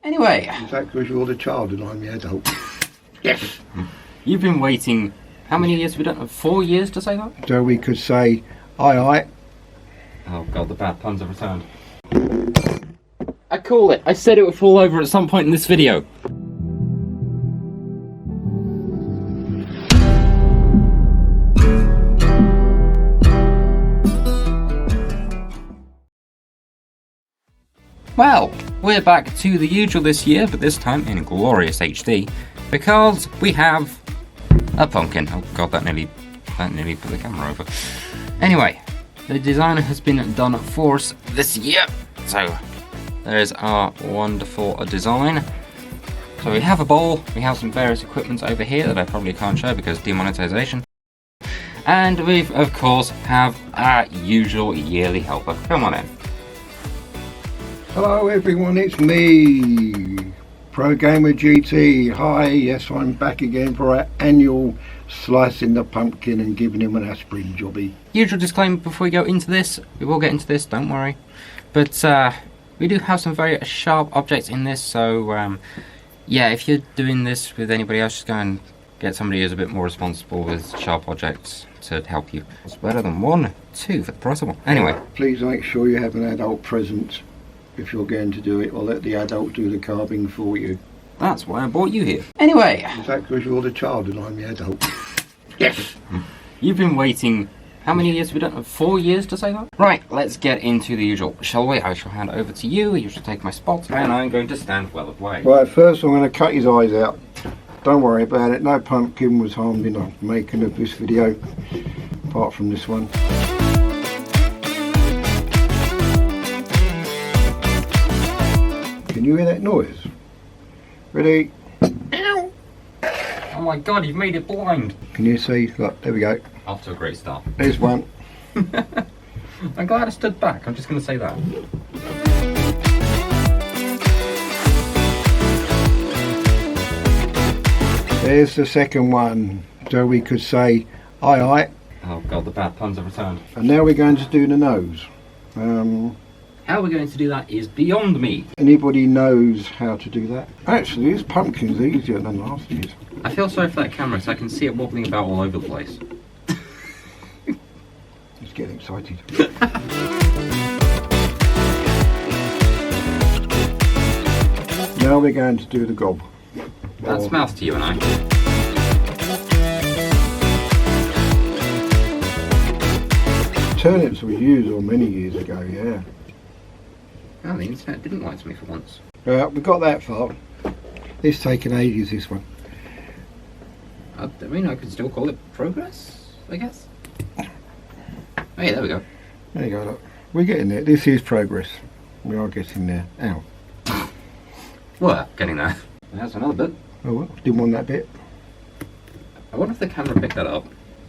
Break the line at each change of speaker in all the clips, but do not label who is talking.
Anyway.
Is that because you're the child and I'm the adult? Yes.
You've been waiting, how many years have we done? 4 years to say that?
So we could say, aye.
Oh god, the bad puns have returned. I call it. I said it would fall over at some point in this video. Well, we're back to the usual this year, but this time in glorious HD, because we have a pumpkin. Oh god, that nearly put the camera over. Anyway, the designer has been done for us this year, so there's our wonderful design. So we have a bowl, we have some various equipment over here that I probably can't show because demonetization. And we, of course, have our usual yearly helper. Come on in.
Hello everyone, it's me, TheProGamerGT. Hi, yes, I'm back again for our annual slicing the pumpkin and giving him an aspirin jobby.
Usual disclaimer before we go into this, we will get into this, don't worry. But we do have some very sharp objects in this, so yeah, if you're doing this with anybody else, just go and get somebody who's a bit more responsible with sharp objects to help you. It's better than 1, 2 for the price of 1. Anyway.
Please make sure you have an adult present if you're going to do it, or let the adult do the carving for you.
That's why I brought you here. Anyway.
Is that because you're the child and I'm the adult? Yes.
You've been waiting, how many years have we done? 4 years to say that? Right, let's get into the usual, shall we? I shall hand over to you, you shall take my spot, and I'm going to stand well away.
Right, first I'm going to cut his eyes out. Don't worry about it, no pumpkin was harmed in the making of this video, apart from this one. Can you hear that noise? Ready? Ow!
Oh my god, you've made it blind!
Can you see? Look, there we go.
Off to a great start.
There's one.
I'm glad I stood back, I'm just going to say that.
There's the second one. So we could say, aye.
Oh god, the bad puns have returned.
And now we're going to do the nose.
How we're going to do that is beyond me.
Anybody knows how to do that? Actually, this pumpkin's easier than last year's.
I feel sorry for that camera, so I can see it wobbling about all over the place.
It's getting excited. Now we're going to do the gob.
That's mouth to you and I.
Turnips were used many years ago, yeah.
Oh, the internet didn't lie to me for once.
We got that far. It's taken ages, this one.
I mean, I could still call it progress, I guess. Oh yeah, there we go.
There you go, look. We're getting there. This is progress. We are getting there. Ow.
Well, getting there. That's another bit.
Oh well, didn't want that bit.
I wonder if the camera picked that up.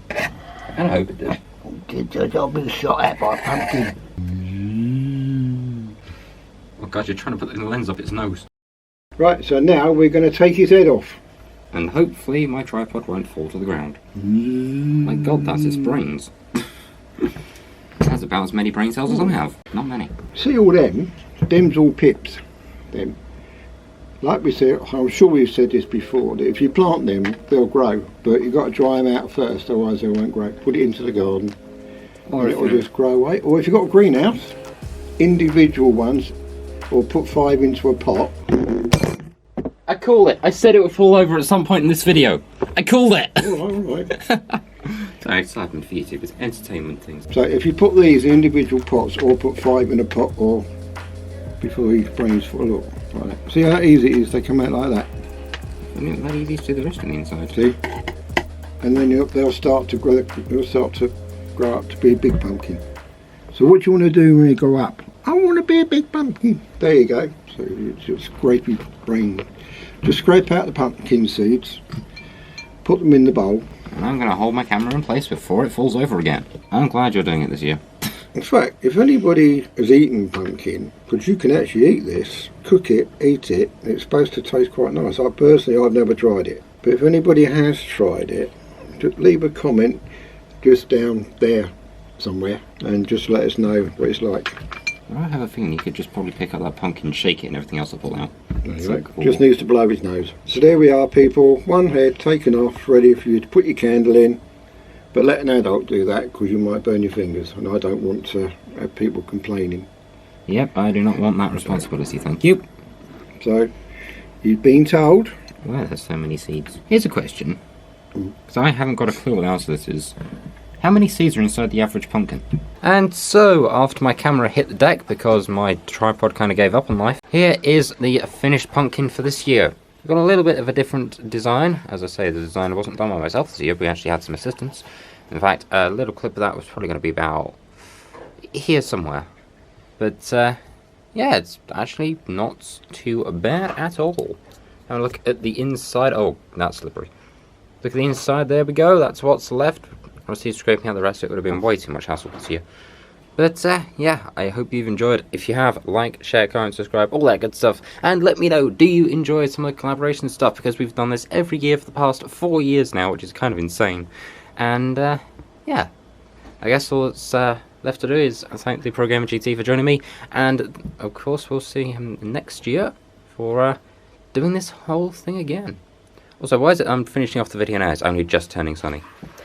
I kind of hope it did.
I've been shot at by a pumpkin.
Oh god, you're trying to put the lens up its nose.
Right, so now we're going to take his head off.
And hopefully my tripod won't fall to the ground. My god, that's its brains. That's about as many brain cells as I have. Not many.
See all them? Them's all pips. Them. Like we said, I'm sure we've said this before, that if you plant them, they'll grow. But you've got to dry them out first, otherwise they won't grow. Put it into the garden, or it'll just grow away. Or if you've got a greenhouse, individual ones, or put 5 into a pot.
I call it. I said it would fall over at some point in this video. I called it.
All right.
Sorry, it's excitement for YouTube. It's entertainment things.
So if you put these in individual pots, or put 5 in a pot, or before his brains fall, look. Like that. See how easy it is? They come out like that.
I mean, that easy to do the rest on the inside.
See? And then they'll start to grow. They'll start to grow up to be a big pumpkin. So what do you want to do when you grow up? I want to be a big pumpkin. There you go. So you just scrape your brain. Just scrape out the pumpkin seeds. Put them in the bowl.
And I'm going to hold my camera in place before it falls over again. I'm glad you're doing it this year.
In fact, if anybody has eaten pumpkin, because you can actually eat this, cook it, eat it, and it's supposed to taste quite nice. I've never tried it. But if anybody has tried it, just leave a comment just down there somewhere and just let us know what it's like.
I have a feeling you could just probably pick up that pumpkin, shake it, and everything else will fall out.
Anyway, just needs to blow his nose. So there we are, people. One head taken off, ready for you to put your candle in. But let an adult do that, because you might burn your fingers, and I don't want to have people complaining.
Yep, I do not want that responsibility, thank you.
So, you've been told.
Well, there's so many seeds. Here's a question, because I haven't got a clue what the answer to this is. How many seeds are inside the average pumpkin? And so, after my camera hit the deck, because my tripod kind of gave up on life, here is the finished pumpkin for this year. We've got a little bit of a different design. As I say, the design wasn't done by myself this year, we actually had some assistance. In fact, a little clip of that was probably going to be about here somewhere. But, yeah, it's actually not too bad at all. Have a look at the inside. Oh, that's slippery. Look at the inside, there we go, that's what's left. Obviously, scraping out the rest of it would have been way too much hassle this year. But, yeah, I hope you've enjoyed. If you have, like, share, comment, subscribe, all that good stuff. And let me know, do you enjoy some of the collaboration stuff? Because we've done this every year for the past 4 years now, which is kind of insane. And, yeah, I guess all that's left to do is thank TheProGamerGT for joining me. And, of course, we'll see him next year for doing this whole thing again. Also, why is it I'm finishing off the video now? It's only just turning sunny.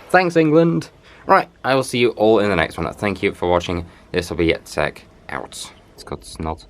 Thanks, England! Right, I will see you all in the next one. Thank you for watching. This will be Tech out. It's got snot.